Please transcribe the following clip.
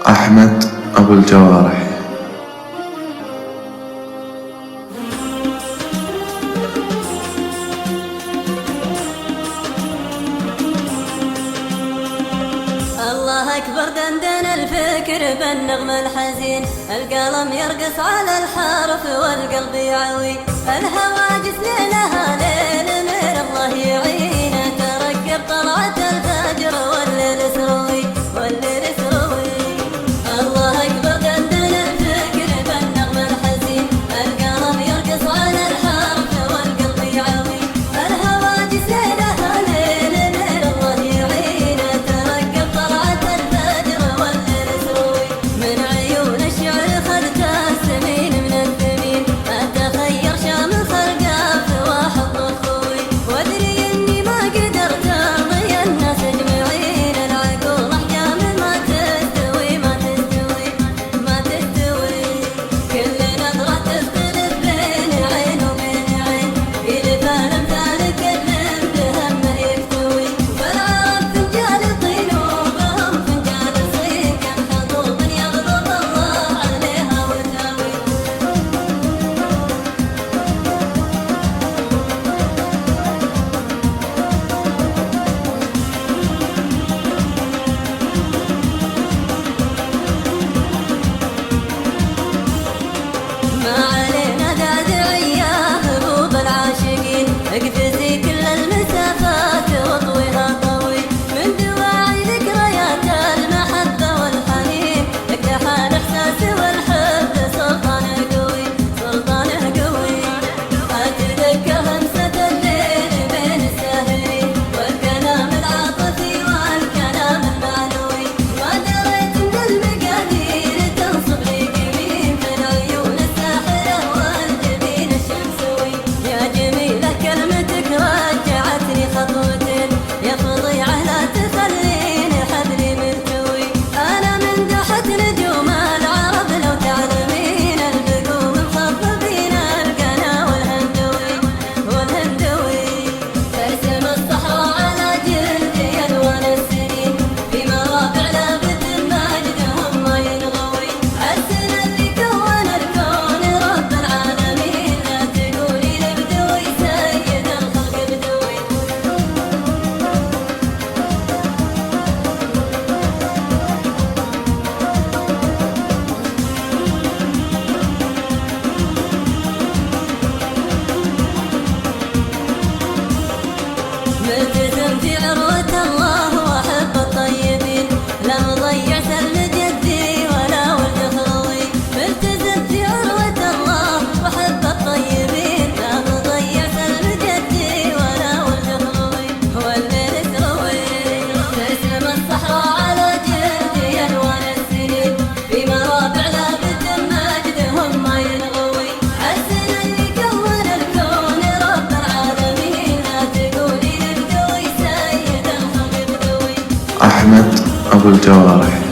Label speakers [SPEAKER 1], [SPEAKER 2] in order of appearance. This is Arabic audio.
[SPEAKER 1] أحمد أبو الجوارح.
[SPEAKER 2] الله أكبر دندن الفكر بالنغم الحزين، القلم يرقص على الحرف والقلب يعوي، الهواجس ليلها ليل من الله يعينه، ترقب طلعت الفجر والليل سروي والليل سروي. الله أكبر دندن الفكر بالنغم الحزين، القلم يرقص على الحرف والقلب يعوي، الهواجس ليلها ليل من الله يعينه، ترقب طلعت الفجر والليل سروي. من عيون الشعر خذت السمين من الثمين، أتخير شامخ القاف وحضن أخوي، وأدري إني ما قدرت أرضي الناس أجمعين، العقول أحكام ما تستوي ما تستوي ما تستوي. كل نظرة تختلف بين عين وبين عين، يلفان أمثالك اللي بهمه يكتوي، فالعرب فنجان طين وبهم فنجان صين، كم خطوط يغضب الله عليها وتاوي. ما علينا داعية هبوب العاشقين، اقفزي كل المسافات واطويها طوي، من دواعي ذكريات المحبة والحنين، اقتحم الاحساس والحب سلطانه قوي سلطانه قوي. اتذكر همسة الليل بين الساهرين، والكلام العاطفي والكلام المعنوي، ما دريت ان المقادير تنصب لي يمين، في العيون الساحرة والجبين الشمسوي. يا جميلة كلمتك رجعتني خطوتين، يا فظيعة لا تخليني حبلي ملتوي، أنا من دحت نجوم العرب لو تعلمين، البقوم مخضبين القنا والهندوي والهندوي. ترسم الصحراء على جلدي ألوان السنين، في مرابع لابد مجدهم ما ينغوي، السنة اللي كون الكون رب العالمين، لا تقولي لبدوي سيد الخلق بدوي. ملتزم في عروة الله وأحب الطيبين، لا مضيع سلم جدي ولا ولد خلوي، ملتزم في عروة الله وأحب الطيبين، لا مضيع سلم جدي ولا ولد خلوي، والليل سروي. ترسم الصحراء على جلدي ألوان السنين، في مرابع لابد مجدهم ما ينغوي، السنة اللي كون الكون رب العالمين، لا تقولي لبدوي سيد الخلق بدوي.
[SPEAKER 1] أحمد أبو الجوارح.